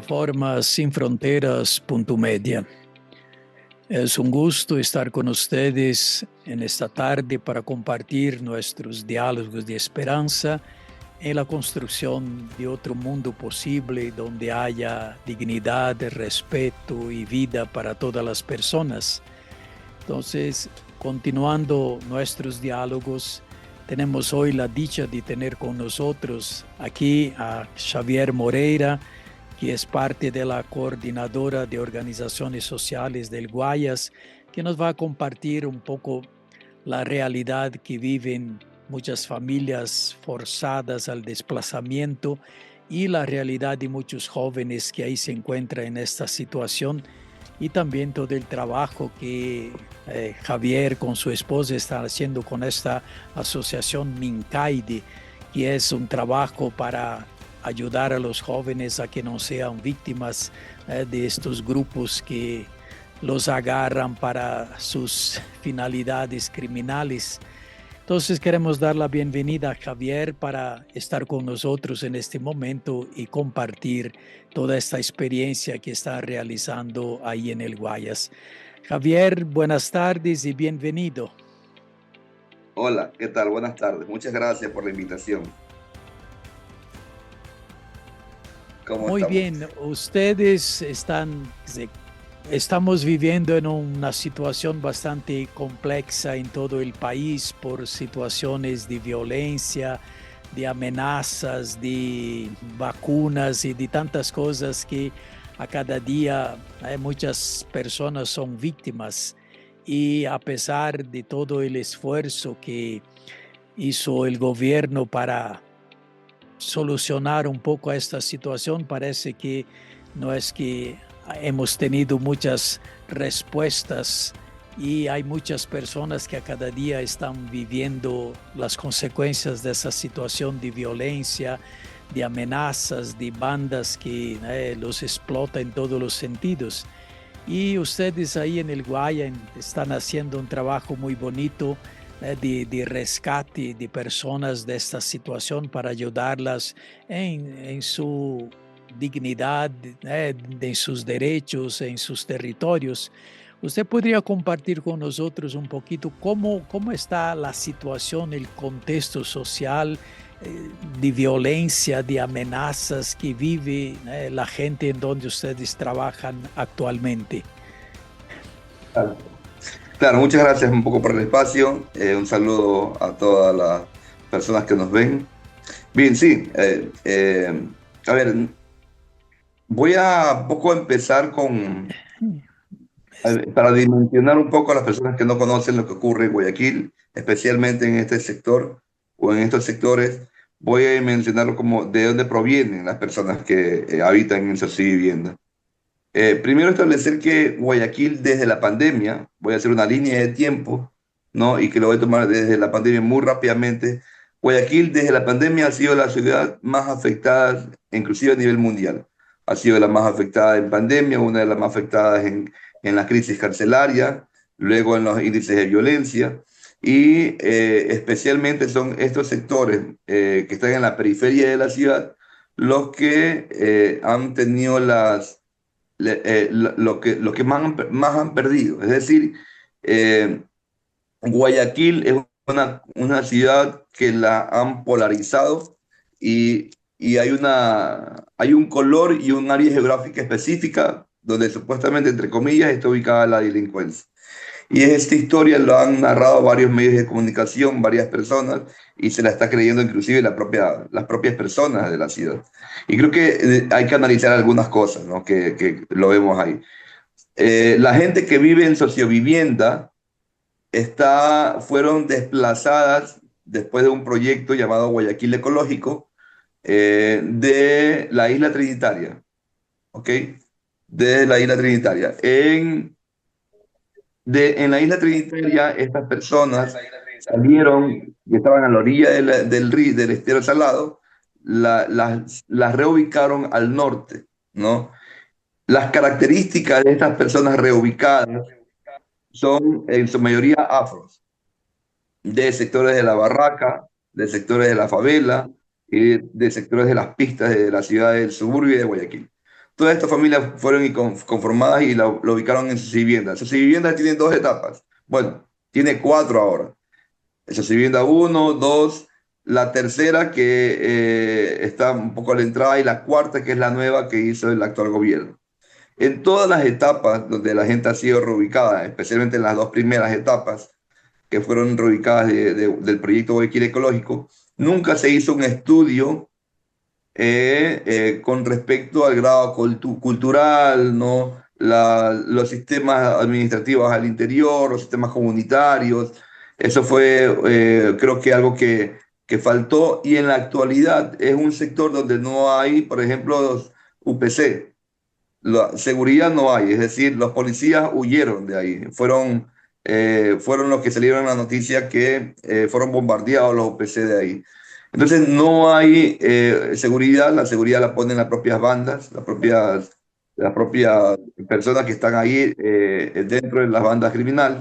plataforma sinfronteras.media. Es un gusto estar con ustedes en esta tarde para compartir nuestros diálogos de esperanza en la construcción de otro mundo posible donde haya dignidad, respeto y vida para todas las personas. Entonces, continuando nuestros diálogos, tenemos hoy la dicha de tener con nosotros aquí a Xavier Moreira, que es parte de la coordinadora de organizaciones sociales del Guayas, que nos va a compartir un poco la realidad que viven muchas familias forzadas al desplazamiento y la realidad de muchos jóvenes que ahí se encuentran en esta situación, y también todo el trabajo que Javier con su esposa está haciendo con esta asociación Mincaide, que es un trabajo para ayudar a los jóvenes a que no sean víctimas de estos grupos que los agarran para sus finalidades criminales. Entonces queremos dar la bienvenida a Javier para estar con nosotros en este momento y compartir toda esta experiencia que está realizando ahí en el Guayas. Javier, buenas tardes y bienvenido. Hola, ¿qué tal? Buenas tardes. Muchas gracias por la invitación. ¿Cómo Muy estamos? bien, estamos viviendo en una situación bastante compleja en todo el país por situaciones de violencia, de amenazas, de vacunas y de tantas cosas que a cada día muchas personas son víctimas. Y a pesar de todo el esfuerzo que hizo el gobierno para solucionar un poco esta situación, parece que no es que hemos tenido muchas respuestas y hay muchas personas que a cada día están viviendo las consecuencias de esa situación de violencia, de amenazas, de bandas que los explotan en todos los sentidos. Y ustedes ahí en el Guaya están haciendo un trabajo muy bonito de rescate de personas de esta situación para ayudarlas en su dignidad, en sus derechos, en sus territorios. ¿Usted podría compartir con nosotros un poquito cómo está la situación, el contexto social de violencia, de amenazas que vive la gente en donde ustedes trabajan actualmente? Claro. Claro, muchas gracias un poco por el espacio. Un saludo a todas las personas que nos ven. Bien, sí. A ver, voy a un poco empezar para dimensionar un poco a las personas que no conocen lo que ocurre en Guayaquil, especialmente en este sector o en estos sectores. Voy a mencionarlo como de dónde provienen las personas que habitan en esas viviendas. Primero establecer que Guayaquil desde la pandemia, voy a hacer una línea de tiempo, ¿no? Y que lo voy a tomar desde la pandemia muy rápidamente. Guayaquil desde la pandemia ha sido la ciudad más afectada, inclusive a nivel mundial. Ha sido la más afectada en pandemia, una de las más afectadas en la crisis carcelaria, luego en los índices de violencia. Y especialmente son estos sectores que están en la periferia de la ciudad los que han tenido lo que más han perdido. Es decir, eh, Guayaquil es una ciudad que la han polarizado y hay un color y un área geográfica específica donde supuestamente, entre comillas, está ubicada la delincuencia. Y esta historia lo han narrado varios medios de comunicación, varias personas, y se la está creyendo inclusive las propias personas de la ciudad. Y creo que hay que analizar algunas cosas, ¿no? Que lo vemos ahí. La gente que vive en sociovivienda fueron desplazadas después de un proyecto llamado Guayaquil Ecológico de la isla Trinitaria, ¿ok? De la isla Trinitaria. En la isla Trinitaria, estas personas salieron y estaban a la orilla del estero Salado, las reubicaron al norte, ¿no? Las características de estas personas reubicadas son en su mayoría afros, de sectores de la barraca, de sectores de la favela y de sectores de las pistas de la ciudad del suburbio de Guayaquil. Todas estas familias fueron conformadas y lo ubicaron en sus viviendas. Sus viviendas tienen dos etapas. Bueno, tiene cuatro ahora. Esa vivienda uno, dos, la tercera que está un poco a la entrada y la cuarta que es la nueva que hizo el actual gobierno. En todas las etapas donde la gente ha sido reubicada, especialmente en las dos primeras etapas que fueron reubicadas del proyecto Guayaquil Ecológico, nunca se hizo un estudio con respecto al grado cultural, ¿no? Los sistemas administrativos al interior, los sistemas comunitarios. Eso fue, creo que algo que faltó y en la actualidad es un sector donde no hay, por ejemplo, los UPC. La seguridad no hay, es decir, los policías huyeron de ahí. Fueron los que salieron en la noticia que fueron bombardeados los UPC de ahí. Entonces no hay seguridad, la seguridad la ponen las propias bandas, las propias personas que están ahí dentro de las bandas criminales.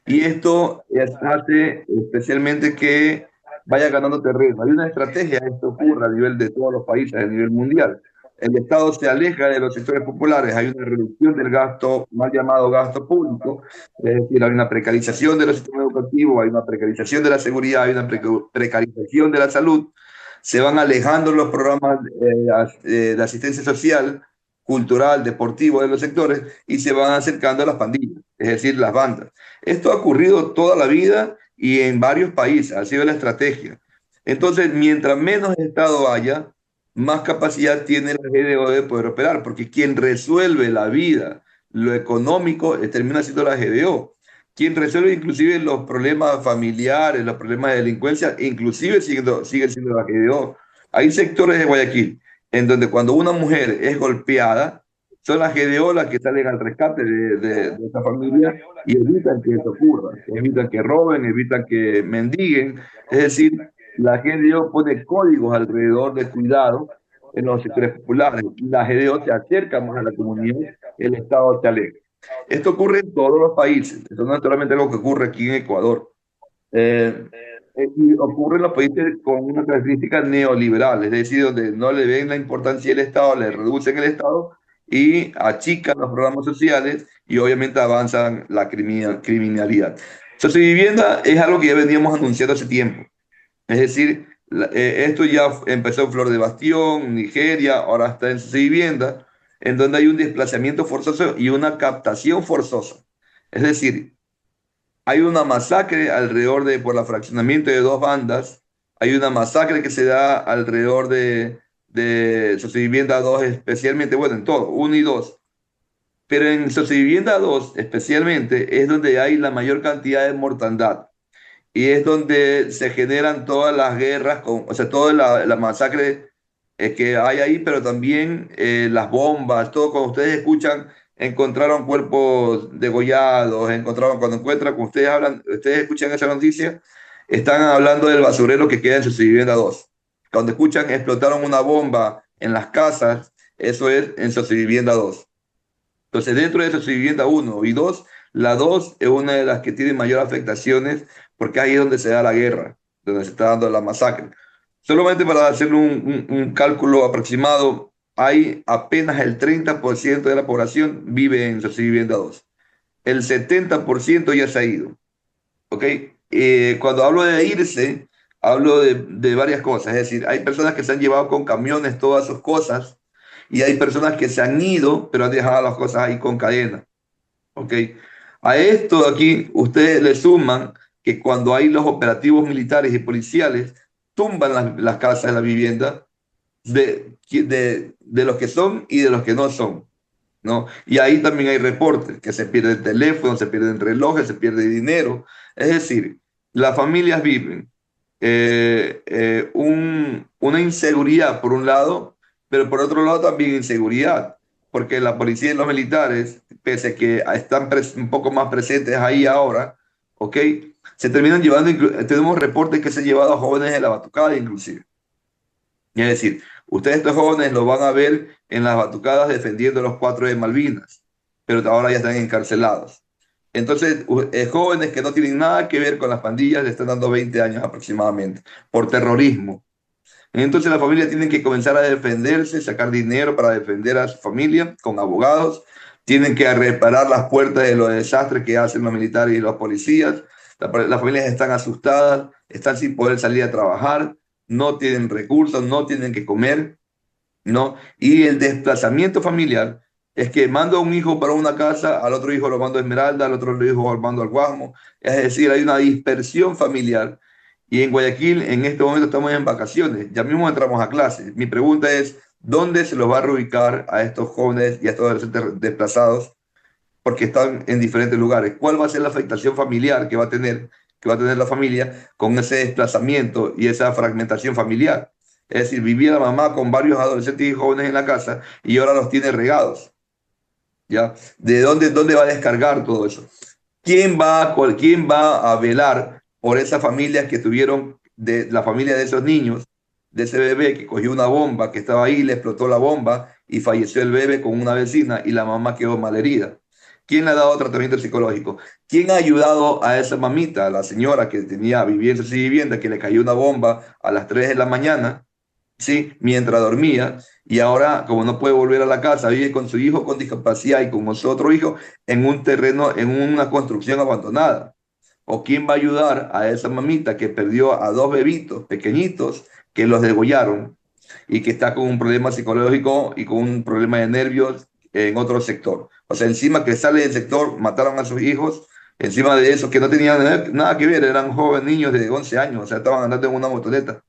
Y esto hace especialmente que vaya ganando terreno. Hay una estrategia, esto ocurre a nivel de todos los países, a nivel mundial. El Estado se aleja de los sectores populares, hay una reducción del gasto, mal llamado gasto público, es decir, hay una precarización de los sistemas educativos, hay una precarización de la seguridad, hay una precarización de la salud, se van alejando los programas de asistencia social, cultural, deportivo de los sectores y se van acercando a las pandillas, es decir, las bandas. Esto ha ocurrido toda la vida y en varios países, ha sido la estrategia. Entonces, mientras menos Estado haya, más capacidad tiene la GDO de poder operar, porque quien resuelve la vida, lo económico, termina siendo la GDO. Quien resuelve inclusive los problemas familiares, los problemas de delincuencia, inclusive sigue siendo la GDO. Hay sectores de Guayaquil en donde cuando una mujer es golpeada, son las GDO las que salen al rescate de esa familia y evitan que eso ocurra, evitan que roben, evitan que mendiguen. Es decir, la GDO pone códigos alrededor del cuidado en los sectores populares. La GDO se acerca más a la comunidad, el Estado se aleja. Esto ocurre en todos los países, esto no es solamente algo que ocurre aquí en Ecuador. Eh, y ocurre en los países con una característica neoliberal, es decir, donde no le ven la importancia del Estado, le reducen el Estado y achican los programas sociales y obviamente avanzan la criminalidad. Sociovivienda es algo que ya veníamos anunciando hace tiempo. Es decir, esto ya empezó en Flor de Bastión, Nigeria, ahora está en Vivienda, en donde hay un desplazamiento forzoso y una captación forzosa. Es decir, hay una masacre por el fraccionamiento de dos bandas, hay una masacre que se da alrededor de Vivienda 2, especialmente, bueno, en todo, 1 y 2. Pero en Vivienda 2, especialmente, es donde hay la mayor cantidad de mortandad y es donde se generan todas las guerras, o sea, toda la masacre que hay ahí, pero también las bombas, todo. Cuando ustedes escuchan, encontraron cuerpos degollados, cuando encuentran, cuando ustedes escuchan esa noticia, están hablando del basurero que queda en su vivienda 2. Cuando escuchan, explotaron una bomba en las casas, eso es en su vivienda 2. Entonces, dentro de su vivienda 1 y 2, la 2 es una de las que tiene mayor afectaciones porque ahí es donde se da la guerra, donde se está dando la masacre. Solamente para hacer un cálculo aproximado, hay apenas el 30% de la población vive en vivienda 2. El 70% ya se ha ido. ¿Ok? Cuando hablo de irse, hablo de varias cosas. Es decir, hay personas que se han llevado con camiones todas sus cosas y hay personas que se han ido, pero han dejado las cosas ahí con cadena. ¿Ok? A esto aquí, ustedes le suman que cuando hay los operativos militares y policiales, tumban las casas, la vivienda de los que son y de los que no son, ¿no? Y ahí también hay reportes, que se pierde el teléfono, se pierden relojes, se pierde dinero. Es decir, las familias viven una inseguridad por un lado, pero por otro lado también inseguridad, porque la policía y los militares, pese a que están un poco más presentes ahí ahora, ¿ok? Se terminan llevando, tenemos reportes que se han llevado a jóvenes de la batucada inclusive. Es decir, ustedes estos jóvenes los van a ver en las batucadas defendiendo los 4 de Malvinas, pero ahora ya están encarcelados. Entonces, jóvenes que no tienen nada que ver con las pandillas le están dando 20 años aproximadamente por terrorismo. Entonces la familia tiene que comenzar a defenderse, sacar dinero para defender a su familia con abogados, tienen que reparar las puertas de los desastres que hacen los militares y los policías. Las familias están asustadas, están sin poder salir a trabajar, no tienen recursos, no tienen que comer, ¿no? Y el desplazamiento familiar es que mando a un hijo para una casa, al otro hijo lo mando a Esmeralda, al otro hijo lo mando al Guasmo. Es decir, hay una dispersión familiar. Y en Guayaquil, en este momento estamos en vacaciones, ya mismo entramos a clases. Mi pregunta es, ¿dónde se los va a reubicar a estos jóvenes y a estos adolescentes desplazados? Porque están en diferentes lugares. ¿Cuál va a ser la afectación familiar que va a tener la familia con ese desplazamiento y esa fragmentación familiar? Es decir, vivía la mamá con varios adolescentes y jóvenes en la casa y ahora los tiene regados. ¿Ya? ¿Dónde va a descargar todo eso? ¿Quién va a velar por esas familias que tuvieron, de la familia de esos niños, de ese bebé que cogió una bomba, que estaba ahí, le explotó la bomba y falleció el bebé con una vecina y la mamá quedó malherida? ¿Quién le ha dado tratamiento psicológico? ¿Quién ha ayudado a esa mamita, a la señora que vivía en su vivienda, que le cayó una bomba a las 3 de la mañana? Sí, mientras dormía, y ahora, como no puede volver a la casa, vive con su hijo con discapacidad y con su otro hijo en un terreno, en una construcción abandonada. ¿O quién va a ayudar a esa mamita que perdió a dos bebitos pequeñitos que los degollaron y que está con un problema psicológico y con un problema de nervios en otro sector? O sea, encima que sale del sector, mataron a sus hijos, encima de eso que no tenían nada que ver, eran jóvenes niños de 11 años, o sea, estaban andando en una motoneta.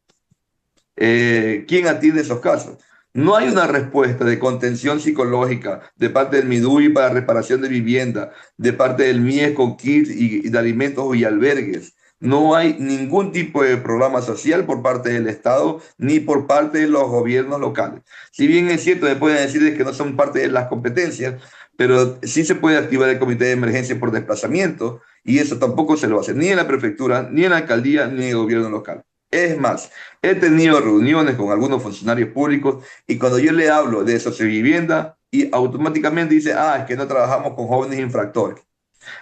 ¿Quién atiende esos casos? No hay una respuesta de contención psicológica de parte del MIDUI para reparación de vivienda, de parte del MIES con kits y de alimentos y albergues. No hay ningún tipo de programa social por parte del Estado ni por parte de los gobiernos locales. Si bien es cierto, me pueden decir que no son parte de las competencias, pero sí se puede activar el comité de emergencia por desplazamiento y eso tampoco se lo hace ni en la prefectura, ni en la alcaldía, ni en el gobierno local. Es más, he tenido reuniones con algunos funcionarios públicos y cuando yo le hablo de sociovivienda y automáticamente dice, es que no trabajamos con jóvenes infractores.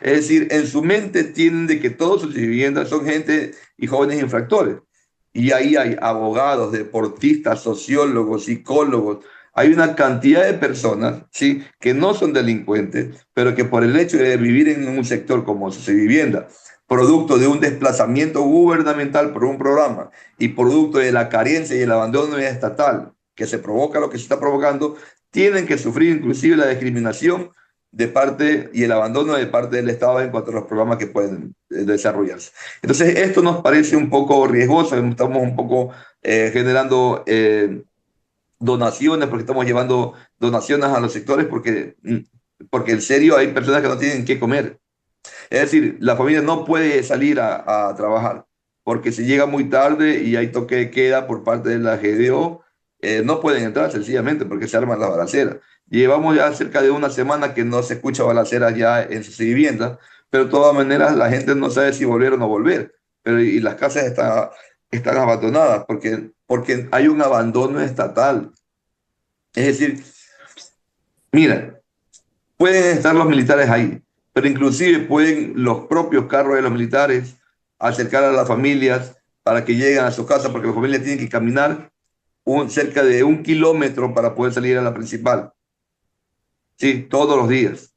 Es decir, en su mente tienen de que todos sus viviendas son gente y jóvenes infractores. Y ahí hay abogados, deportistas, sociólogos, psicólogos. Hay una cantidad de personas, ¿sí?, que no son delincuentes, pero que por el hecho de vivir en un sector como su vivienda, producto de un desplazamiento gubernamental por un programa y producto de la carencia y el abandono estatal que se provoca lo que se está provocando, tienen que sufrir inclusive la discriminación de parte y el abandono de parte del Estado en cuanto a los programas que pueden desarrollarse. Entonces, esto nos parece un poco riesgoso, estamos un poco generando donaciones, porque estamos llevando donaciones a los sectores, porque en serio hay personas que no tienen qué comer. Es decir, la familia no puede salir a trabajar, porque si llega muy tarde y hay toque de queda por parte de la GDO, no pueden entrar sencillamente porque se arman las balaceras. Llevamos ya cerca de una semana que no se escucha balaceras ya en sus viviendas, pero de todas maneras la gente no sabe si volver o no volver. Y las casas están abandonadas porque hay un abandono estatal. Es decir, mira, pueden estar los militares ahí, pero inclusive pueden los propios carros de los militares acercar a las familias para que lleguen a su casa, porque las familias tienen que caminar cerca de 1 kilómetro para poder salir a la principal. Sí, todos los días,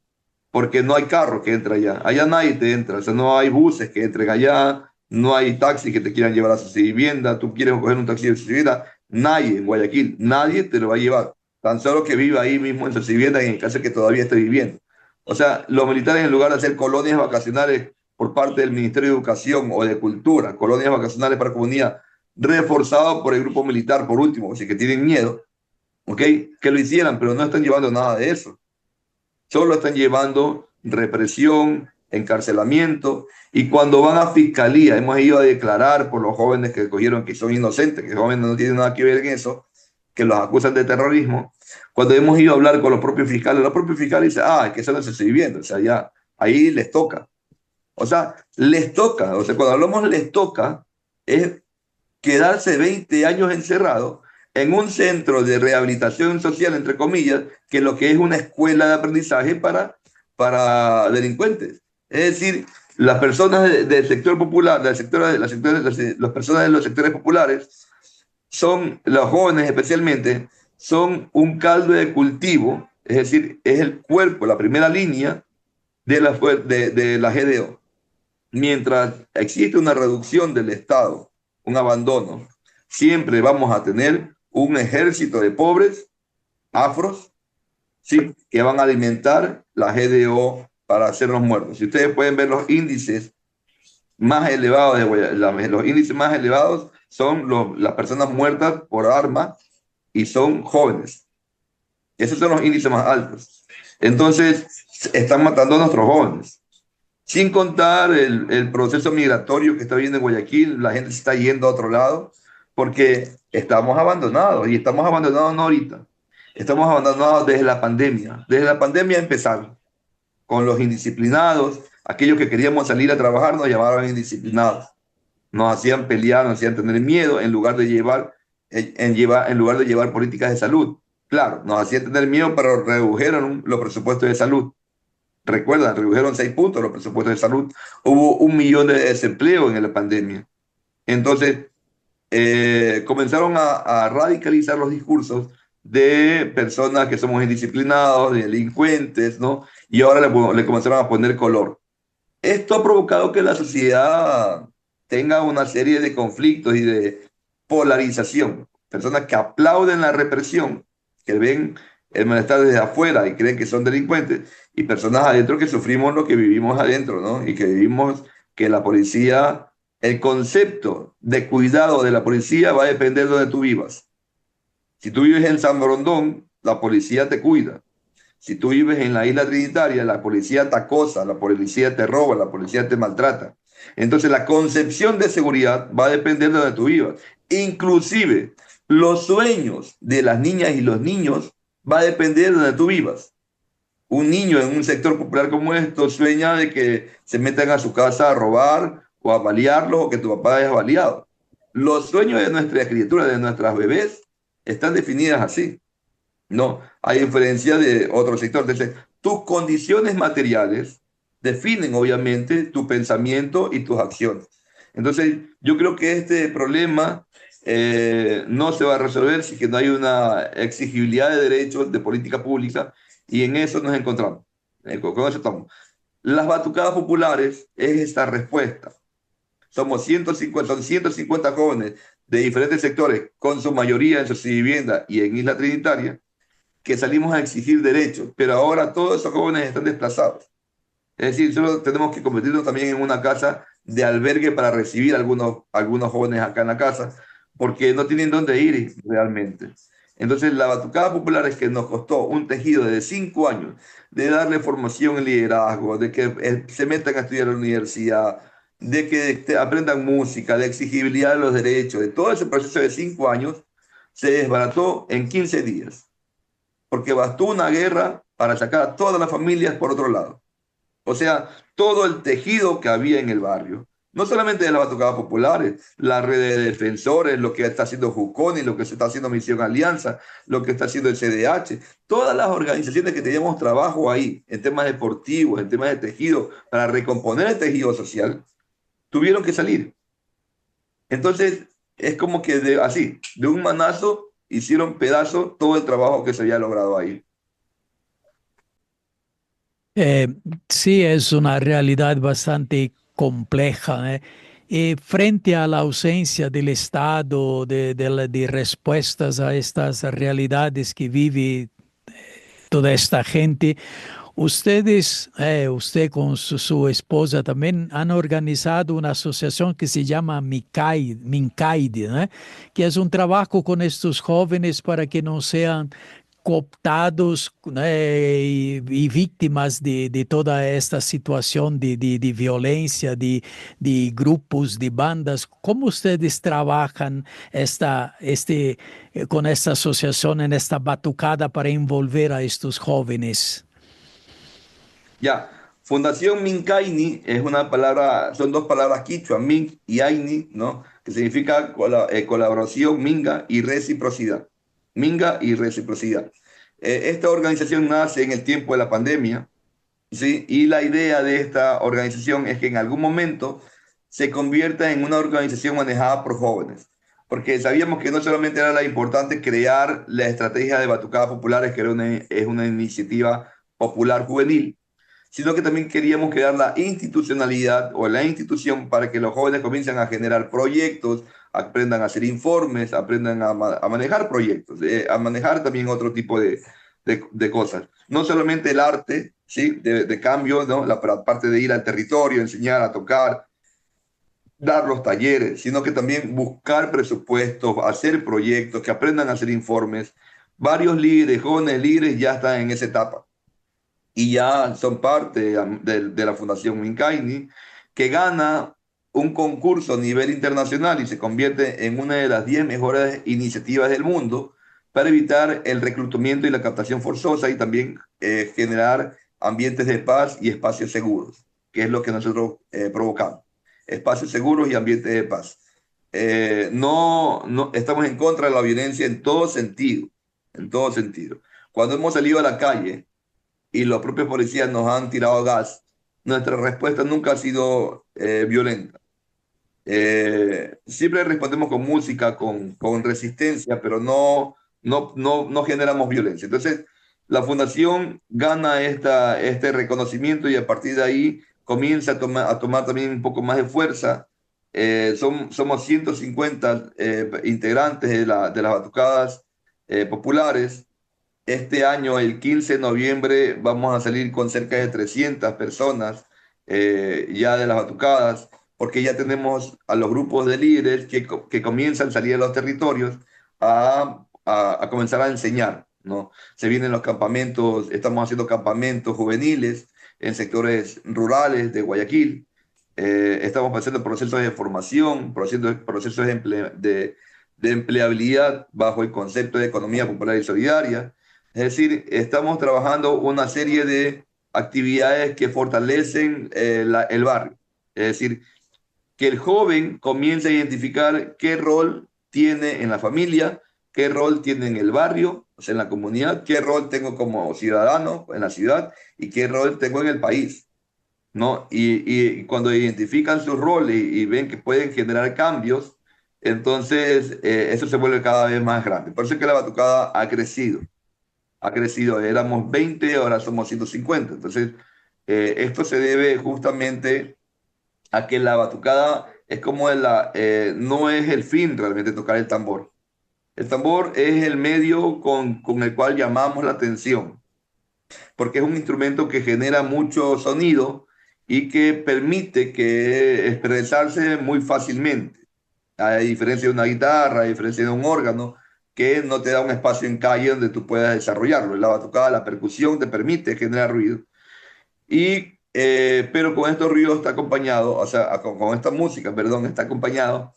porque no hay carro que entre allá. Allá nadie te entra, o sea, no hay buses que entren allá, no hay taxis que te quieran llevar a su vivienda. Tú quieres coger un taxi de su vivienda, nadie en Guayaquil, nadie te lo va a llevar. Tan solo que viva ahí mismo en su vivienda, en el caso de que todavía esté viviendo. O sea, los militares, en lugar de hacer colonias vacacionales por parte del Ministerio de Educación o de Cultura, colonias vacacionales para comunidad, reforzado por el grupo militar, por último, si que tienen miedo, ¿ok?, que lo hicieran, pero no están llevando nada de eso. Solo están llevando represión, encarcelamiento, y cuando van a fiscalía, hemos ido a declarar por los jóvenes que cogieron que son inocentes, que los jóvenes no tienen nada que ver en eso, que los acusan de terrorismo. Cuando hemos ido a hablar con los propios fiscales dicen, es que eso no se está viviendo, o sea, ya ahí les toca. O sea, les toca, o sea, cuando hablamos les toca, es quedarse 20 años encerrado en un centro de rehabilitación social, entre comillas, que lo que es una escuela de aprendizaje para delincuentes. Es decir, las personas del sector popular, las personas de los sectores populares, son los jóvenes especialmente, son un caldo de cultivo, es decir, es el cuerpo, la primera línea de la GDO. Mientras existe una reducción del Estado, un abandono, siempre vamos a tener un ejército de pobres afros, ¿sí?, que van a alimentar la GDO para hacernos muertos. Si ustedes pueden ver los índices más elevados los índices más elevados son las personas muertas por arma y son jóvenes. Esos son los índices más altos. Entonces, están matando a nuestros jóvenes. Sin contar el proceso migratorio que está viendo en Guayaquil, la gente se está yendo a otro lado porque estamos abandonados, y estamos abandonados no ahorita, estamos abandonados desde la pandemia. Desde la pandemia empezaron con los indisciplinados, aquellos que queríamos salir a trabajar nos llamaban indisciplinados, nos hacían pelear, nos hacían tener miedo en lugar de llevar políticas de salud. Claro, nos hacían tener miedo, pero redujeron los presupuestos de salud. Recuerdan, redujeron 6 puntos los presupuestos de salud. Hubo 1 millón de desempleo en la pandemia. Entonces, comenzaron a radicalizar los discursos de personas que somos indisciplinados, de delincuentes, ¿no? Y ahora le comenzaron a poner color. Esto ha provocado que la sociedad tenga una serie de conflictos y de polarización. Personas que aplauden la represión, que ven el malestar desde afuera y creen que son delincuentes, y personas adentro que sufrimos lo que vivimos adentro, ¿no? Y que vivimos que la policía, el concepto de cuidado de la policía va a depender de donde tú vivas. Si tú vives en San Borondón, la policía te cuida. Si tú vives en la isla Trinitaria, la policía te acosa, la policía te roba, la policía te maltrata. Entonces la concepción de seguridad va a depender de donde tú vivas. Inclusive los sueños de las niñas y los niños va a depender de donde tú vivas. Un niño en un sector popular como esto sueña de que se metan a su casa a robar o a balearlo, o que tu papá es baleado. Los sueños de nuestras criaturas, de nuestras bebés, están definidas así. No, a diferencia de otro sector. Entonces, tus condiciones materiales definen obviamente tu pensamiento y tus acciones. Entonces, yo creo que este problema no se va a resolver si que no hay una exigibilidad de derechos, de política pública, y en eso nos encontramos. Con eso estamos. Las batucadas populares es esta respuesta. Son 150 jóvenes de diferentes sectores, con su mayoría en su vivienda y en Isla Trinitaria, que salimos a exigir derechos, pero ahora todos esos jóvenes están desplazados. Es decir, solo tenemos que convertirnos también en una casa de albergue para recibir algunos jóvenes acá en la casa, porque no tienen dónde ir realmente. Entonces, la batucada popular es que nos costó un tejido de 5 años, de darle formación en liderazgo, de que se metan a estudiar a la universidad, de que aprendan música, de exigibilidad de los derechos, de todo ese proceso de 5 años, se desbarató en 15 días, porque bastó una guerra para sacar a todas las familias por otro lado. O sea, todo el tejido que había en el barrio, no solamente de las batucadas populares, la red de defensores, lo que está haciendo Juconi, lo que se está haciendo Misión Alianza, lo que está haciendo el CDH, todas las organizaciones que teníamos trabajo ahí, en temas deportivos, en temas de tejido, para recomponer el tejido social, tuvieron que salir. Entonces, es como que así, de un manazo, hicieron pedazo todo el trabajo que se había logrado ahí. Sí, es una realidad bastante compleja, ¿eh? Y frente a la ausencia del Estado, de respuestas a estas realidades que vive toda esta gente, usted con su esposa también han organizado una asociación que se llama Mincaid, ¿no? Que es un trabajo con estos jóvenes para que no sean cooptados, ¿no? Y víctimas de toda esta situación de violencia, de grupos, de bandas. ¿Cómo ustedes trabajan con esta asociación en esta batucada para envolver a estos jóvenes? Ya, Fundación Mincaini es una palabra, son 2 palabras quichua, Min y Aini, ¿no? Que significa colaboración, minga y reciprocidad. Minga y reciprocidad. Esta organización nace en el tiempo de la pandemia, ¿sí? Y la idea de esta organización es que en algún momento se convierta en una organización manejada por jóvenes. porque sabíamos que no solamente era la importante crear la estrategia de batucadas populares, que es una iniciativa popular juvenil, sino que también queríamos crear la institucionalidad o la institución para que los jóvenes comiencen a generar proyectos, aprendan a hacer informes, aprendan a manejar proyectos, a manejar también otro tipo de cosas. No solamente el arte, ¿sí? De cambio, ¿no? La parte de ir al territorio, enseñar a tocar, dar los talleres, sino que también buscar presupuestos, hacer proyectos, que aprendan a hacer informes. Varios líderes, jóvenes líderes ya están en esa etapa y ya son parte de la Fundación Mincaini, que gana un concurso a nivel internacional y se convierte en una de las 10 mejores iniciativas del mundo para evitar el reclutamiento y la captación forzosa y también generar ambientes de paz y espacios seguros, que es lo que nosotros provocamos. Espacios seguros y ambientes de paz. No estamos en contra de la violencia en todo sentido, en todo sentido. Cuando hemos salido a la calle, y los propios policías nos han tirado gas, nuestra respuesta nunca ha sido violenta. Siempre respondemos con música, con resistencia, pero no generamos violencia. Entonces, la fundación gana este reconocimiento y a partir de ahí comienza a tomar también un poco más de fuerza. Somos 150 integrantes de las batucadas populares. Este año, el 15 de noviembre, vamos a salir con cerca de 300 personas ya de las batucadas, porque ya tenemos a los grupos de líderes que comienzan a salir a los territorios a comenzar a enseñar, ¿no? Se vienen los campamentos, estamos haciendo campamentos juveniles en sectores rurales de Guayaquil. Estamos haciendo procesos de formación, procesos de empleabilidad bajo el concepto de economía popular y solidaria. Es decir, estamos trabajando una serie de actividades que fortalecen el barrio. Es decir, que el joven comience a identificar qué rol tiene en la familia, qué rol tiene en el barrio, o sea, en la comunidad, qué rol tengo como ciudadano en la ciudad y qué rol tengo en el país, ¿no? Y cuando identifican sus roles y ven que pueden generar cambios, entonces eso se vuelve cada vez más grande. Por eso es que la batucada ha crecido, éramos 20, ahora somos 150. Entonces, esto se debe justamente a que la batucada es como no es el fin realmente tocar el tambor. El tambor es el medio con el cual llamamos la atención, porque es un instrumento que genera mucho sonido y que permite que expresarse muy fácilmente, a diferencia de una guitarra, a diferencia de un órgano, que no te da un espacio en calle donde tú puedas desarrollarlo. La batucada, la percusión te permite generar ruido. Pero con estos ruidos está acompañado, o sea, con esta música, perdón, está acompañado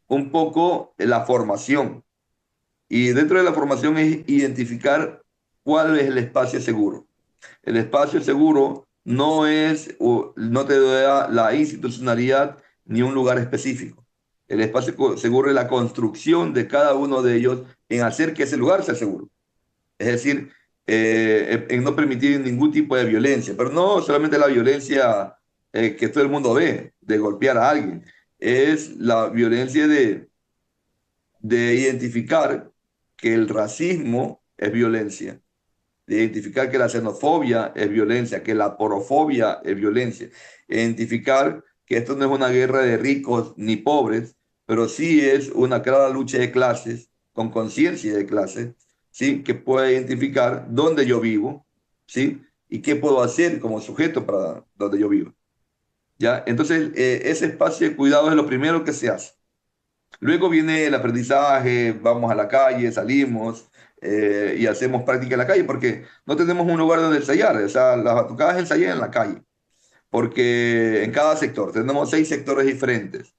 un poco la formación. Y dentro de la formación es identificar cuál es el espacio seguro. El espacio seguro no te da la institucionalidad ni un lugar específico. El espacio seguro es la construcción de cada uno de ellos en hacer que ese lugar sea seguro. Es decir, en no permitir ningún tipo de violencia, pero no solamente la violencia que todo el mundo ve, de golpear a alguien, es la violencia de identificar que el racismo es violencia, de identificar que la xenofobia es violencia, que la porofobia es violencia, identificar que esto no es una guerra de ricos ni pobres, pero sí es una clara lucha de clases, con conciencia de clases, ¿sí? Que pueda identificar dónde yo vivo, ¿sí? Y qué puedo hacer como sujeto para donde yo vivo, ¿ya? Entonces, ese espacio de cuidado es lo primero que se hace. Luego viene el aprendizaje, vamos a la calle, salimos y hacemos práctica en la calle porque no tenemos un lugar donde ensayar. O sea, las batucadas ensayan en la calle porque en cada sector tenemos 6 sectores diferentes.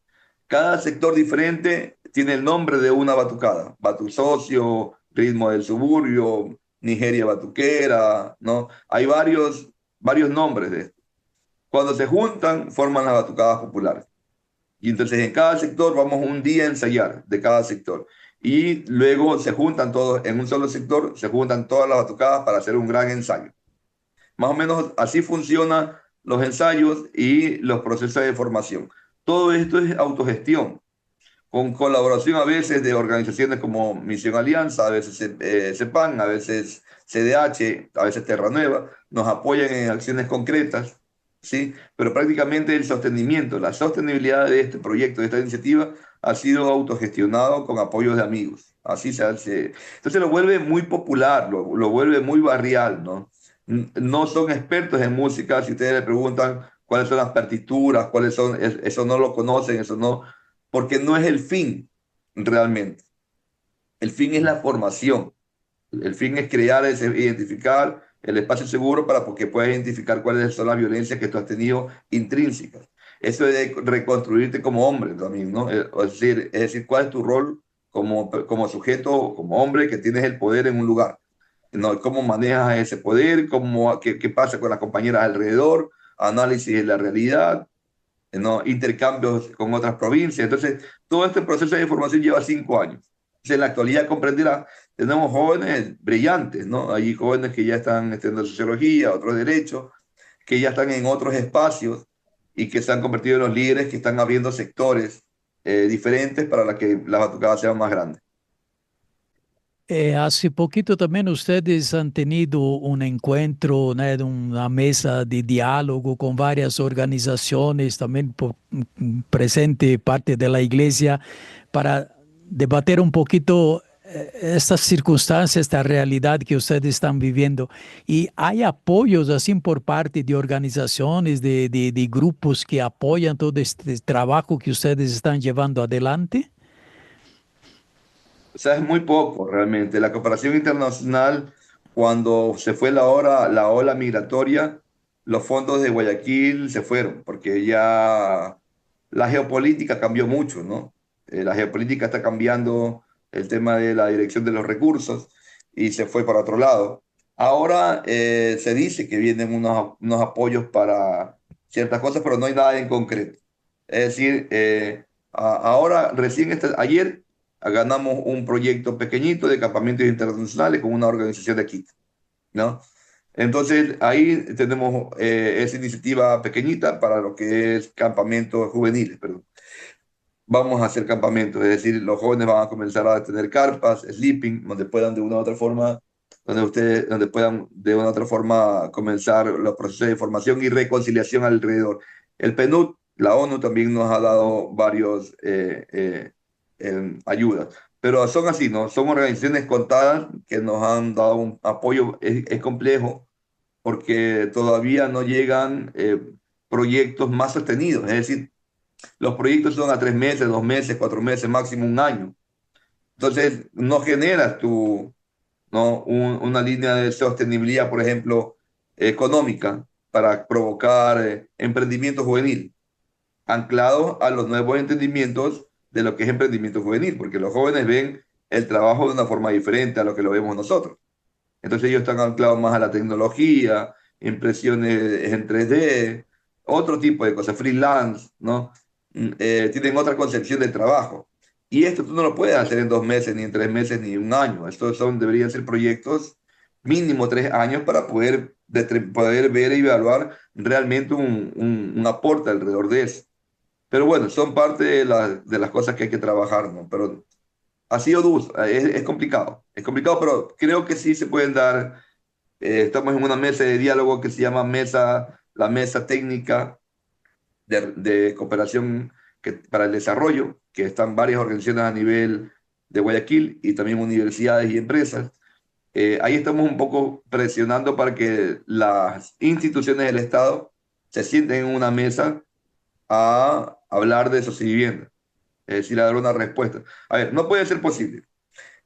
Cada sector diferente tiene el nombre de una batucada. Batu Socio, Ritmo del Suburbio, Nigeria Batuquera, ¿no? Hay varios nombres de esto. Cuando se juntan, forman las batucadas populares. Y entonces en cada sector vamos un día a ensayar de cada sector. Y luego se juntan todos en un solo sector, se juntan todas las batucadas para hacer un gran ensayo. Más o menos así funcionan los ensayos y los procesos de formación. Todo esto es autogestión. con colaboración a veces de organizaciones como Misión Alianza, a veces CEPAN, a veces CDH, a veces Terra Nueva, nos apoyan en acciones concretas, ¿sí? Pero prácticamente el sostenimiento, la sostenibilidad de este proyecto, de esta iniciativa, ha sido autogestionado con apoyos de amigos. Así se hace. Entonces lo vuelve muy popular, lo vuelve muy barrial, ¿no? No son expertos en música, si ustedes le preguntan cuáles son las partituras, cuáles son, eso no lo conocen, eso no, porque no es el fin realmente. El fin es la formación. El fin es crear, es identificar el espacio seguro para que puedas identificar cuáles son las violencias que tú has tenido intrínsecas. Eso es de reconstruirte como hombre también, ¿no? Es decir, cuál es tu rol como sujeto, como hombre que tienes el poder en un lugar, ¿no? Cómo manejas ese poder, qué pasa con las compañeras alrededor, análisis de la realidad, ¿no? Intercambios con otras provincias. Entonces, todo este proceso de formación lleva 5 años. Entonces, en la actualidad comprenderá, tenemos jóvenes brillantes, ¿no? Hay jóvenes que ya están estudiando sociología, otros derechos, que ya están en otros espacios y que se han convertido en los líderes que están abriendo sectores diferentes para que las batucadas sean más grandes. Hace poquito también ustedes han tenido un encuentro, ¿no? De una mesa de diálogo con varias organizaciones, también presente parte de la iglesia, para debater un poquito estas circunstancias, esta realidad que ustedes están viviendo. ¿Y hay apoyos así por parte de organizaciones, de grupos que apoyan todo este trabajo que ustedes están llevando adelante? O sea, es muy poco realmente. La cooperación internacional, cuando se fue la ola migratoria, los fondos de Guayaquil se fueron, porque ya la geopolítica cambió mucho, ¿no? La geopolítica está cambiando el tema de la dirección de los recursos y se fue para otro lado. Ahora se dice que vienen unos apoyos para ciertas cosas, pero no hay nada en concreto. Es decir, ahora, ayer, ganamos un proyecto pequeñito de campamentos internacionales con una organización de Quito, ¿no? Entonces, ahí tenemos esa iniciativa pequeñita para lo que es campamentos juveniles, perdón. Vamos a hacer campamentos, es decir, los jóvenes van a comenzar a tener carpas, sleeping, donde puedan de una u otra forma, donde puedan de una u otra forma comenzar los procesos de formación y reconciliación alrededor. El PNUD, la ONU también nos ha dado varios ayudas, pero son así, ¿no? Son organizaciones contadas que nos han dado un apoyo. Es complejo porque todavía no llegan proyectos más sostenidos, es decir, los proyectos son a 3 meses, 2 meses, 4 meses, máximo un año. Entonces, no generas ¿no? Una línea de sostenibilidad, por ejemplo, económica, para provocar emprendimiento juvenil, anclado a los nuevos entendimientos de lo que es emprendimiento juvenil, porque los jóvenes ven el trabajo de una forma diferente a lo que lo vemos nosotros. Entonces ellos están anclados más a la tecnología, impresiones en 3D, otro tipo de cosas, freelance, ¿no? Tienen otra concepción del trabajo. Y esto tú no lo puedes hacer en 2 meses, ni en 3 meses, ni en un año. Deberían ser proyectos mínimo 3 años para poder ver y evaluar realmente un aporte alrededor de eso. Pero bueno, son parte de las cosas que hay que trabajar, ¿no? Pero ha sido duro, es complicado, pero creo que sí se pueden dar. Estamos en una mesa de diálogo que se llama la mesa técnica de cooperación para el desarrollo, que están varias organizaciones a nivel de Guayaquil y también universidades y empresas. Ahí estamos un poco presionando para que las instituciones del Estado se sienten en una mesa a hablar de vivienda, es decir, a dar una respuesta. A ver, no puede ser posible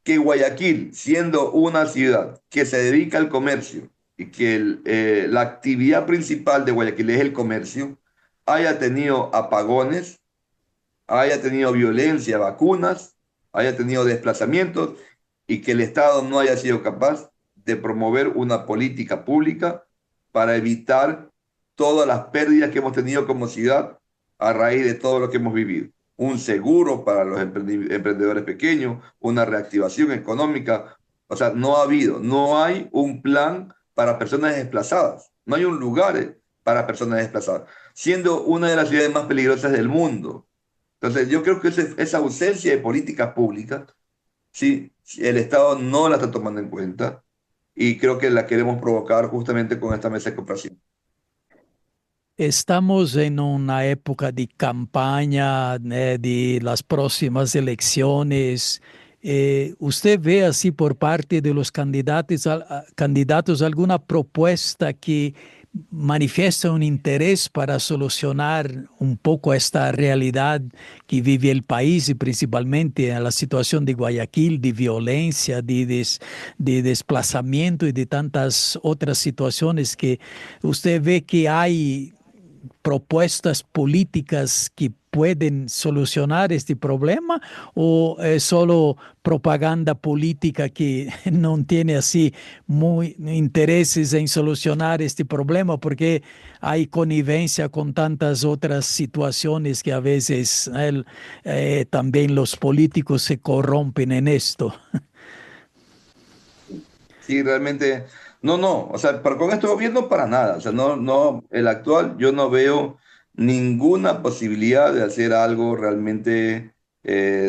que Guayaquil, siendo una ciudad que se dedica al comercio y que la actividad principal de Guayaquil es el comercio, haya tenido apagones, haya tenido violencia, vacunas, haya tenido desplazamientos y que el Estado no haya sido capaz de promover una política pública para evitar todas las pérdidas que hemos tenido como ciudad a raíz de todo lo que hemos vivido. Un seguro para los emprendedores pequeños, una reactivación económica. O sea, no hay un plan para personas desplazadas, no hay un lugar para personas desplazadas, siendo una de las ciudades más peligrosas del mundo. Entonces, yo creo que esa ausencia de políticas públicas, sí, el Estado no la está tomando en cuenta y creo que la queremos provocar justamente con esta mesa de cooperación. Estamos en una época de campaña, né, de las próximas elecciones. ¿Usted ve así por parte de los candidatos, candidatos alguna propuesta que manifiesta un interés para solucionar un poco esta realidad que vive el país y principalmente en la situación de Guayaquil, de violencia, de desplazamiento y de tantas otras situaciones que usted ve que hay propuestas políticas que pueden solucionar este problema o es solo propaganda política que no tiene así muy intereses en solucionar este problema porque hay connivencia con tantas otras situaciones que a veces también los políticos se corrompen en esto. Sí, realmente, no, o sea, con este gobierno para nada, o sea, el actual yo no veo ninguna posibilidad de hacer algo realmente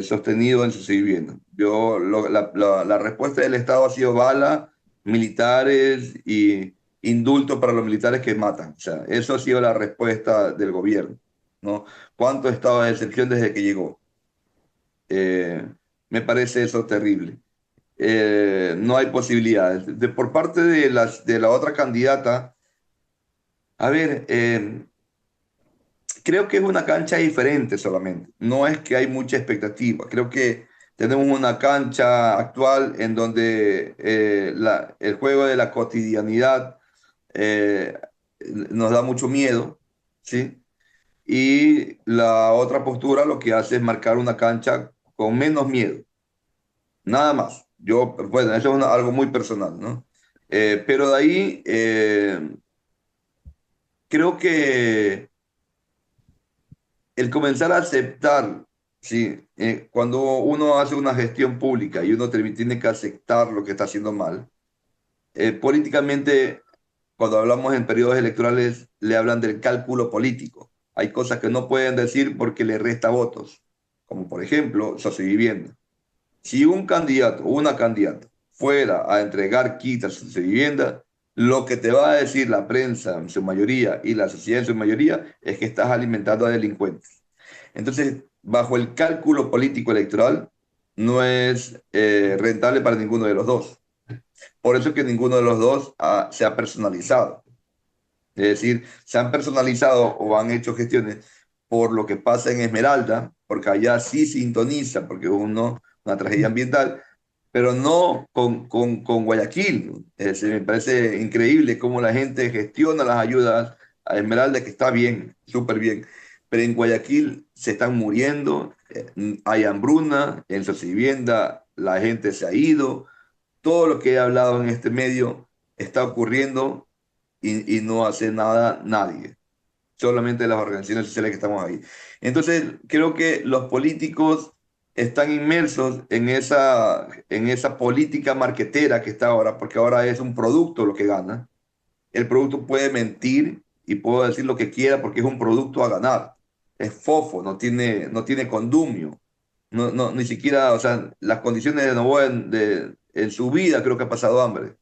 sostenido en su vivienda. La respuesta del Estado ha sido bala, militares y indulto para los militares que matan, o sea, eso ha sido la respuesta del gobierno, ¿no? ¿Cuánto estado de excepción desde que llegó? Eh, Me parece eso terrible. No hay posibilidades. Por parte de la otra candidata, a ver, creo que es una cancha diferente solamente. No es que hay mucha expectativa. Creo que tenemos una cancha actual en donde el juego de la cotidianidad eh, nos da mucho miedo, ¿sí? Y la otra postura lo que hace es marcar una cancha con menos miedo. Nada más. Bueno, eso es algo muy personal, ¿no? Pero de ahí, creo que el comenzar a aceptar, sí, cuando uno hace una gestión pública y uno tiene que aceptar lo que está haciendo mal, políticamente, cuando hablamos en periodos electorales, le hablan del cálculo político. Hay cosas que no pueden decir porque le resta votos, como por ejemplo, sociovivienda. Si un candidato o una candidata fuera a entregar quitas a su vivienda, lo que te va a decir la prensa en su mayoría y la sociedad en su mayoría es que estás alimentando a delincuentes. Entonces, bajo el cálculo político electoral, no es rentable para ninguno de los dos. Por eso es que ninguno de los dos se ha personalizado. Es decir, se han personalizado o han hecho gestiones por lo que pasa en Esmeralda, porque allá sí sintoniza, porque es una tragedia ambiental, pero no con Guayaquil. Es decir, me parece increíble cómo la gente gestiona las ayudas a Esmeralda, que está bien, súper bien, pero en Guayaquil se están muriendo, hay hambruna, en su vivienda la gente se ha ido, todo lo que he hablado en este medio está ocurriendo y no hace nada nadie, solamente las organizaciones sociales que estamos ahí. Entonces, creo que los políticos están inmersos en esa política marquetera que está ahora, porque ahora es un producto lo que gana. El producto puede mentir y puedo decir lo que quiera porque es un producto a ganar. Es fofo, no tiene condumio. Ni siquiera, o sea, las condiciones de Novoa en su vida creo que ha pasado hambre,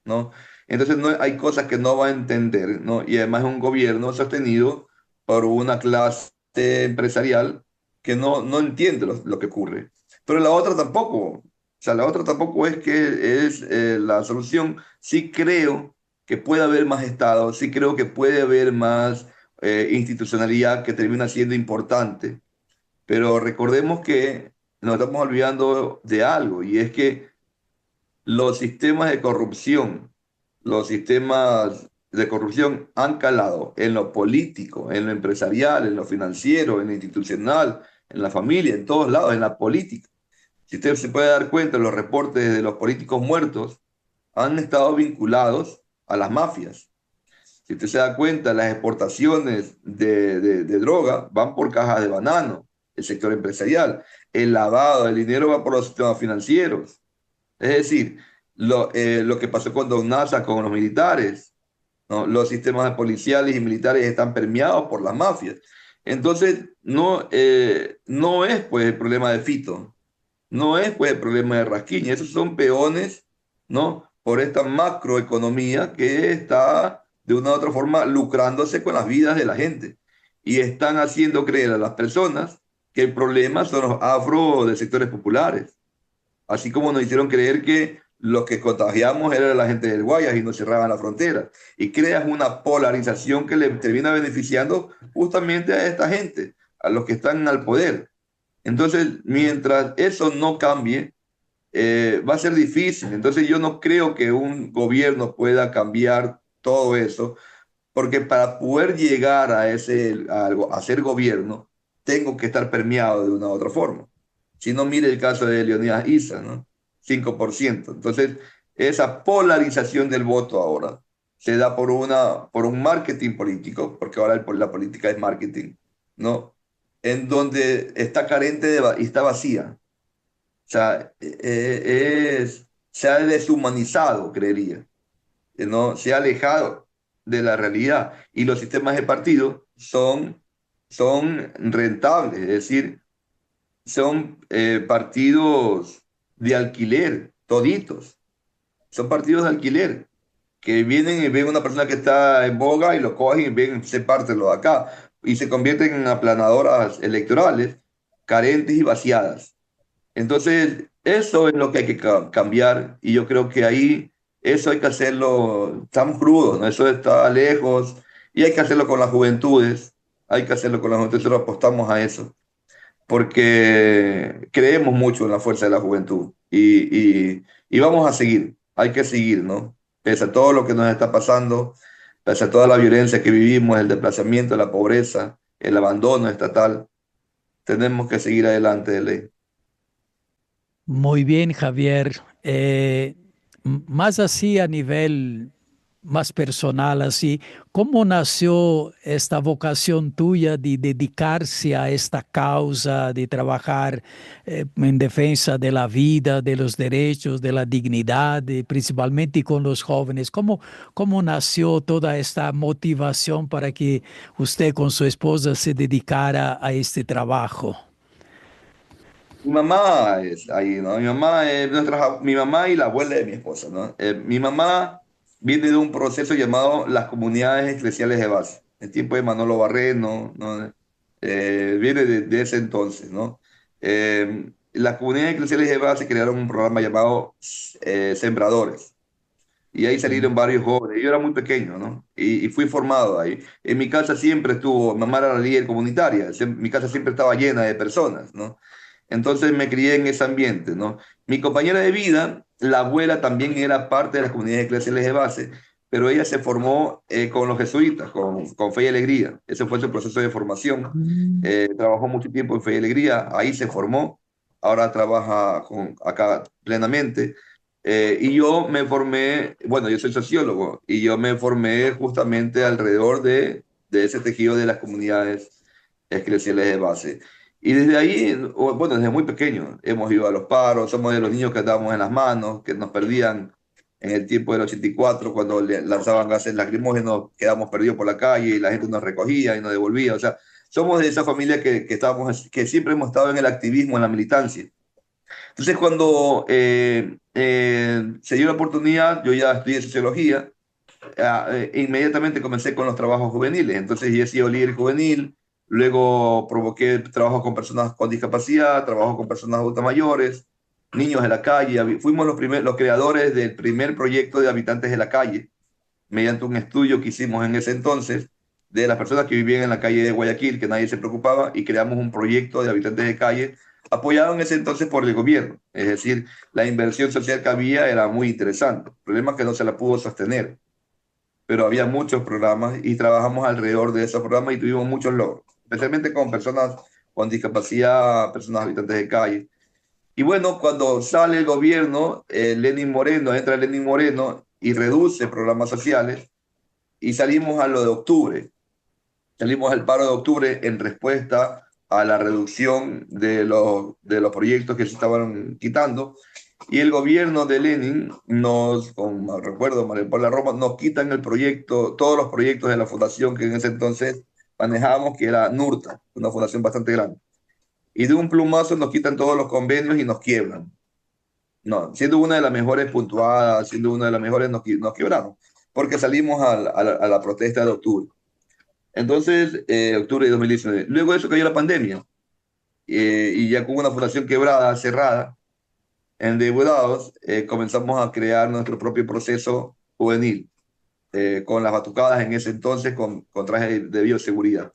¿no? Entonces no, hay cosas que no va a entender, ¿no? Y además es un gobierno sostenido por una clase empresarial que no entiende lo que ocurre. Pero la otra tampoco, o sea, la otra tampoco es que es la solución. Sí creo que puede haber más Estado, sí creo que puede haber más institucionalidad que termina siendo importante, pero recordemos que nos estamos olvidando de algo y es que los sistemas de corrupción, los sistemas de corrupción han calado en lo político, en lo empresarial, en lo financiero, en lo institucional, en la familia, en todos lados, en la política. Si usted se puede dar cuenta, los reportes de los políticos muertos han estado vinculados a las mafias. Si usted se da cuenta, las exportaciones de droga van por cajas de banano, el sector empresarial. El lavado del dinero va por los sistemas financieros. Es decir, lo que pasó con Don Nasa, con los militares, ¿no? Los sistemas policiales y militares están permeados por las mafias. Entonces, no es pues el problema de Fito, no es pues el problema de Rasquiña, esos son peones, ¿no? Por esta macroeconomía que está de una u otra forma lucrándose con las vidas de la gente y están haciendo creer a las personas que el problema son los afro de sectores populares, así como nos hicieron creer que los que contagiamos era la gente del Guayas y nos cerraban la frontera. Y creas una polarización que le termina beneficiando justamente a esta gente, a los que están al poder. Entonces, mientras eso no cambie, va a ser difícil. Entonces, yo no creo que un gobierno pueda cambiar todo eso, porque para poder llegar a ser gobierno, tengo que estar permeado de una u otra forma. Si no, mire el caso de Leonidas Issa, ¿no? 5%. Entonces, esa polarización del voto ahora se da por un marketing político, porque ahora la política es marketing, ¿no? En donde está carente y está vacía. O sea, se ha deshumanizado, creería, ¿no? Se ha alejado de la realidad y los sistemas de partido son rentables, es decir, son partidos de alquiler, toditos, son partidos de alquiler que vienen y ven una persona que está en boga y lo cogen y ven, se pártelo de acá y se convierten en aplanadoras electorales carentes y vaciadas. Entonces, eso es lo que hay que cambiar y yo creo que ahí eso hay que hacerlo, estamos crudos, ¿no? Eso está lejos y hay que hacerlo con las juventudes, hay que hacerlo con las juventudes, nosotros apostamos a eso, porque creemos mucho en la fuerza de la juventud y vamos a seguir, hay que seguir, ¿no? Pese a todo lo que nos está pasando, pese a toda la violencia que vivimos, el desplazamiento, la pobreza, el abandono estatal, tenemos que seguir adelante de ley. Muy bien, Javier. Más así a nivel más personal, así, ¿cómo nació esta vocación tuya de dedicarse a esta causa, de trabajar en defensa de la vida, de los derechos, de la dignidad, principalmente con los jóvenes? ¿Cómo nació toda esta motivación para que usted con su esposa se dedicara a este trabajo? Mi mamá es ahí, ¿no? Mi mamá es mi mamá y la abuela de mi esposa, ¿no? Mi mamá viene de un proceso llamado las comunidades eclesiales de base, el tiempo de Manolo Barreno, ¿no? Viene de ese entonces, ¿no? Las comunidades eclesiales de base crearon un programa llamado Sembradores, y ahí salieron varios jóvenes. Yo era muy pequeño, ¿no? Y fui formado ahí. En mi casa siempre estuvo, mamá era la líder comunitaria, mi casa siempre estaba llena de personas, ¿no? Entonces me crié en ese ambiente, ¿no? Mi compañera de vida, la abuela también era parte de las comunidades eclesiales de base, pero ella se formó con los jesuitas, con Fe y Alegría. Ese fue su proceso de formación. Mm. Trabajó mucho tiempo en Fe y Alegría, ahí se formó, ahora trabaja acá plenamente. Y yo me formé, bueno, yo soy sociólogo, y yo me formé justamente alrededor de ese tejido de las comunidades eclesiales de base. Y desde ahí, bueno, desde muy pequeño, hemos ido a los paros, somos de los niños que andábamos en las manos, que nos perdían en el tiempo del 84, cuando lanzaban gases lacrimógenos, quedamos perdidos por la calle y la gente nos recogía y nos devolvía. O sea, somos de esa familia que siempre hemos estado en el activismo, en la militancia. Entonces, cuando se dio la oportunidad, yo ya estudié sociología, inmediatamente comencé con los trabajos juveniles. Entonces, yo he sido líder juvenil, luego provoqué trabajo con personas con discapacidad, trabajo con personas adultas mayores, niños de la calle. Fuimos los creadores del primer proyecto de habitantes de la calle, mediante un estudio que hicimos en ese entonces de las personas que vivían en la calle de Guayaquil, que nadie se preocupaba, y creamos un proyecto de habitantes de calle apoyado en ese entonces por el gobierno. Es decir, la inversión social que había era muy interesante. El problema es que no se la pudo sostener, pero había muchos programas y trabajamos alrededor de esos programas y tuvimos muchos logros, especialmente con personas con discapacidad, personas habitantes de calle. Y bueno, cuando sale el gobierno, entra Lenin Moreno y reduce programas sociales y salimos a lo de octubre. Salimos al paro de octubre en respuesta a la reducción de los proyectos que se estaban quitando. Y el gobierno de Lenin recuerdo, María Paula Roma, nos quitan el proyecto, todos los proyectos de la fundación que en ese entonces manejábamos, que era NURTA, una fundación bastante grande. Y de un plumazo nos quitan todos los convenios y nos quiebran. No, siendo una de las mejores puntuadas, siendo una de las mejores, nos quebramos, porque salimos a la protesta de octubre. Entonces, octubre de 2019. Luego de eso cayó la pandemia, y ya con una fundación quebrada, cerrada, endeudados, comenzamos a crear nuestro propio proceso juvenil, con las batucadas en ese entonces, con trajes de bioseguridad.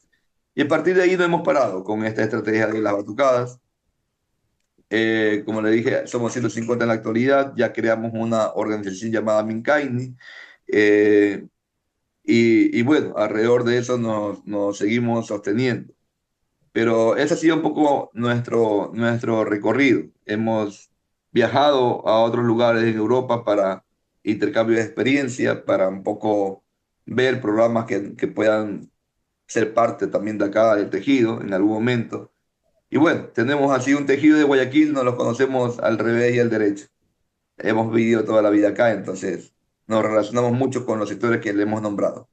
Y a partir de ahí no hemos parado con esta estrategia de las batucadas. Como le dije, somos 150 en la actualidad, ya creamos una organización llamada Minkaini, eh, y bueno, alrededor de eso nos seguimos sosteniendo. Pero ese ha sido un poco nuestro recorrido. Hemos viajado a otros lugares en Europa para intercambio de experiencia, para un poco ver programas que puedan ser parte también de acá del tejido en algún momento. Y bueno, tenemos así un tejido de Guayaquil, nos lo conocemos al revés y al derecho. Hemos vivido toda la vida acá, entonces nos relacionamos mucho con los sectores que le hemos nombrado.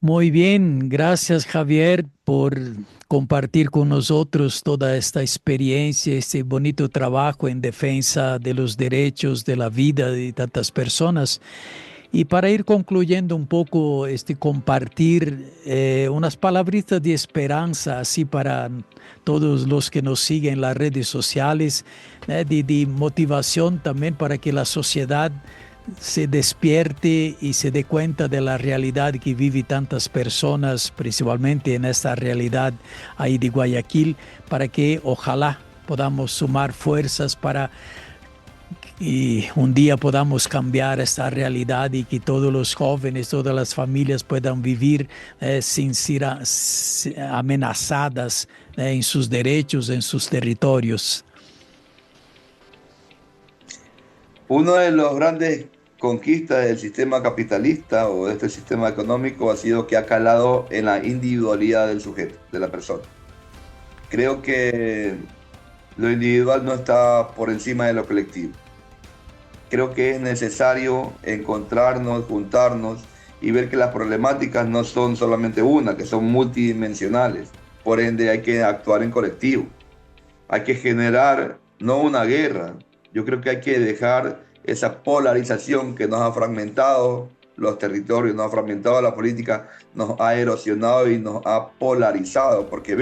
Muy bien, gracias Javier por compartir con nosotros toda esta experiencia, este bonito trabajo en defensa de los derechos, de la vida de tantas personas. Y para ir concluyendo un poco, compartir unas palabritas de esperanza, así para todos los que nos siguen en las redes sociales, de motivación también para que la sociedad se despierte y se dé cuenta de la realidad que viven tantas personas, principalmente en esta realidad ahí de Guayaquil, para que ojalá podamos sumar fuerzas para y un día podamos cambiar esta realidad y que todos los jóvenes, todas las familias puedan vivir sin ser amenazadas en sus derechos, en sus territorios. Una de las grandes conquistas del sistema capitalista o de este sistema económico ha sido que ha calado en la individualidad del sujeto, de la persona. Creo que lo individual no está por encima de lo colectivo. Creo que es necesario encontrarnos, juntarnos y ver que las problemáticas no son solamente una, que son multidimensionales. Por ende, hay que actuar en colectivo. Hay que generar no una guerra. Yo creo que hay que dejar esa polarización que nos ha fragmentado los territorios, nos ha fragmentado la política, nos ha erosionado y nos ha polarizado, porque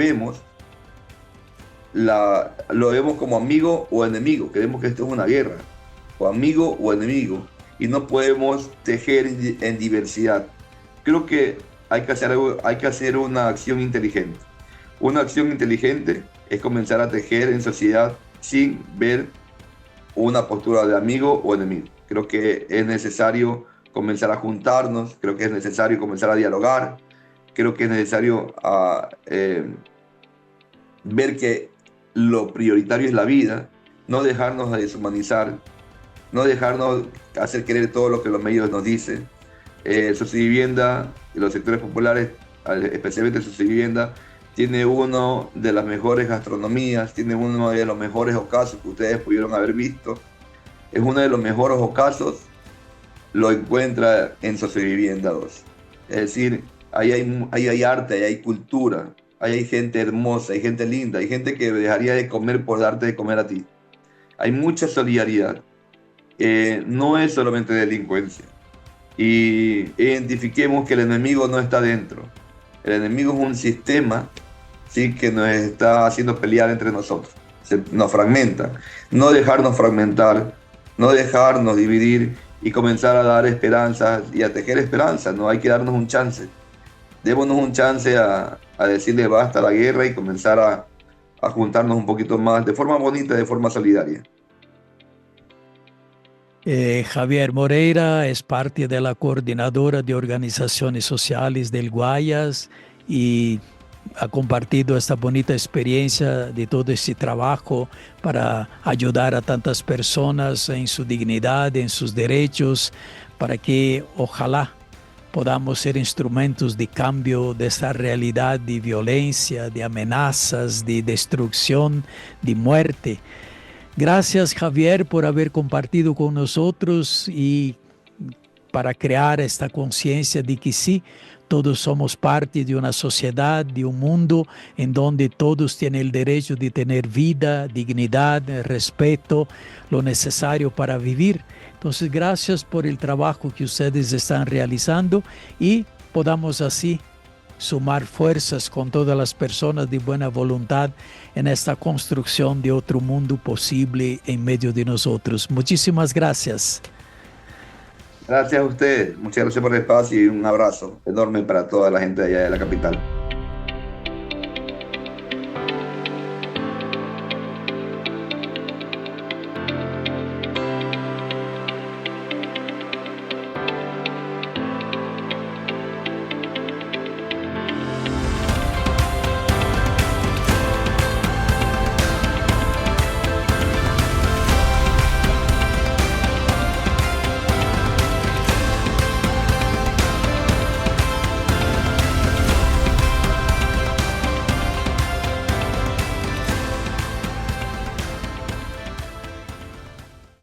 lo vemos como amigo o enemigo. Creemos que esto es una guerra, o amigo o enemigo, y no podemos tejer en diversidad. Creo que hay que hacer una acción inteligente. Una acción inteligente es comenzar a tejer en sociedad sin ver una postura de amigo o enemigo. Creo que es necesario comenzar a juntarnos, creo que es necesario comenzar a dialogar, creo que es necesario ver que lo prioritario es la vida, no dejarnos deshumanizar, no dejarnos hacer creer todo lo que los medios nos dicen. Socivivienda y los sectores populares, especialmente Socivivienda, tiene uno de las mejores gastronomías, tiene uno de los mejores ocasos que ustedes pudieron haber visto. Es uno de los mejores ocasos, lo encuentra en Socivivienda 2. Es decir, ahí hay arte, ahí hay cultura, ahí hay gente hermosa, hay gente linda, hay gente que dejaría de comer por darte de comer a ti. Hay mucha solidaridad. No es solamente delincuencia. Y identifiquemos que el enemigo no está dentro. El enemigo es un sistema, ¿sí?, que nos está haciendo pelear entre nosotros. Nos fragmenta. No dejarnos fragmentar, no dejarnos dividir y comenzar a dar esperanzas y a tejer esperanzas. No hay que darnos un chance. Démonos un chance a decirle basta a la guerra y comenzar a juntarnos un poquito más de forma bonita, de forma solidaria. Javier Moreira es parte de la coordinadora de organizaciones sociales del Guayas y ha compartido esta bonita experiencia de todo este trabajo para ayudar a tantas personas en su dignidad, en sus derechos, para que ojalá podamos ser instrumentos de cambio de esta realidad de violencia, de amenazas, de destrucción, de muerte. Gracias, Javier, por haber compartido con nosotros y para crear esta conciencia de que sí, todos somos parte de una sociedad, de un mundo en donde todos tienen el derecho de tener vida, dignidad, respeto, lo necesario para vivir. Entonces, gracias por el trabajo que ustedes están realizando y podamos así sumar fuerzas con todas las personas de buena voluntad en esta construcción de otro mundo posible en medio de nosotros. Muchísimas gracias. Gracias a ustedes, muchas gracias por el espacio y un abrazo enorme para toda la gente de allá de la capital.